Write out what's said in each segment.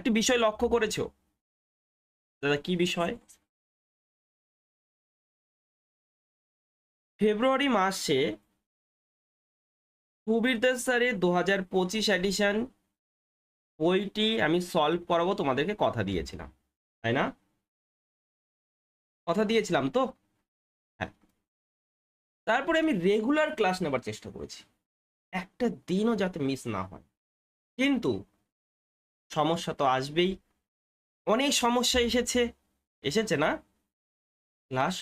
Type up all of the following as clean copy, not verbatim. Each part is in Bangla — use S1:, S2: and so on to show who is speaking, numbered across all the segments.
S1: একটি বিষয় লক্ষ্য করেছো দাদা? কি বিষয়? ফেব্রুয়ারি মাসে কবিরদাস স্যারের 2025 এডিশন বইটি আমি সলভ করাবো, তোমাদেরকে কথা দিয়েছিলাম, তাই না? কথা দিয়েছিলাম তো? হ্যাঁ। তারপরে আমি রেগুলার ক্লাস নেবার চেষ্টা করেছি, একটা দিনও যাতে মিস না হয়। কিন্তু সমস্যা তো আসবেই, অনেক সমস্যা এসেছে না? ক্লাস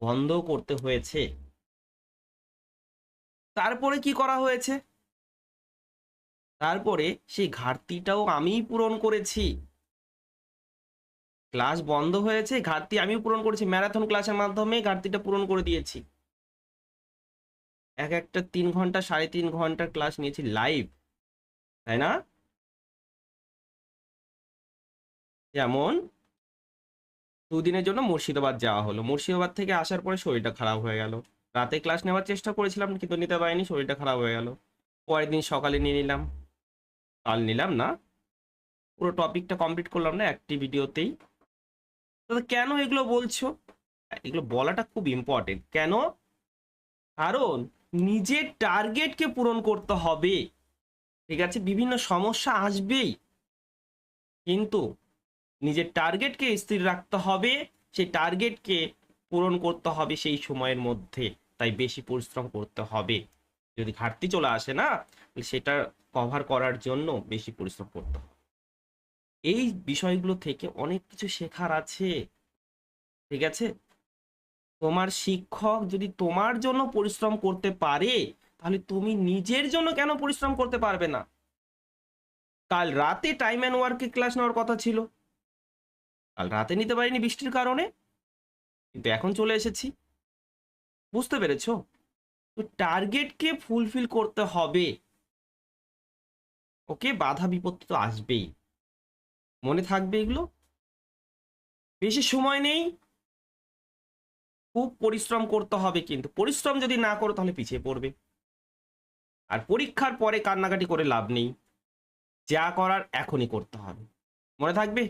S1: বন্ধ করতে হয়েছে। তারপরে কি করা হয়েছে? তারপরে সেই ঘাটতিটাও আমিই পূরণ করেছি। ক্লাস বন্ধ হয়েছে, ঘাটতি আমিও পূরণ করেছি, ম্যারাথন ক্লাসের মাধ্যমে ঘাটতিটা পূরণ করে দিয়েছি। একটা 3 ঘন্টা 3.5 ঘন্টার ক্লাস নিয়েছি লাইভ, তাই না? যেমন দুদিনের জন্য মুর্শিদাবাদ যাওয়া হলো, মুর্শিদাবাদ থেকে আসার পরে শরীরটা খারাপ হয়ে গেল। রাতে ক্লাস নেওয়ার চেষ্টা করেছিলাম কিন্তু নিতে পারিনি, শরীরটা খারাপ হয়ে গেল। পরের দিন সকালে নিয়ে নিলাম, কাল নিলাম না, পুরো টপিকটা কমপ্লিট করলাম না একটি ভিডিওতেই। তো কেন এগুলো বলছো? এগুলো বলাটা খুব ইম্পর্টেন্ট। কেন? কারণ নিজের টার্গেটকে পূরণ করতে হবে, ঠিক আছে? বিভিন্ন সমস্যা আসবেই, কিন্তু নিজের টার্গেটকে স্থির রাখতে হবে, সেই টার্গেটকে পূরণ করতে হবে সেই সময়ের মধ্যে, তাই বেশি পরিশ্রম করতে হবে। যদি ঘাটতি চলে আসে না, সেটা কভার করার জন্য বেশি পরিশ্রম করতে হবে। এই বিষয়গুলো থেকে অনেক কিছু শেখার আছে, ঠিক আছে? তোমার শিক্ষক যদি তোমার জন্য পরিশ্রম করতে পারে, তাহলে তুমি নিজের জন্য কেন পরিশ্রম করতে পারবে না? কাল রাতে টাইম অ্যান্ড ওয়ার্কে ক্লাস নেওয়ার কথা ছিল, কাল রাতে নিতে পারিনি বৃষ্টির কারণে, কিন্তু এখন চলে এসেছি। বুঝতে পেরেছো? তো টার্গেটকে ফুলফিল করতে হবে। ওকে, বাধা বিপত্তি তো আসবেই, মনে থাকবে এগুলো। বেশি সময় নেই, খুব পরিশ্রম করতে হবে, কিন্তু পরিশ্রম যদি না করো তাহলে পিছিয়ে পড়বে। আর পরীক্ষার পরে কান্নাকাটি করে লাভ নেই, যা করার এখনই করতে হবে, মনে থাকবে।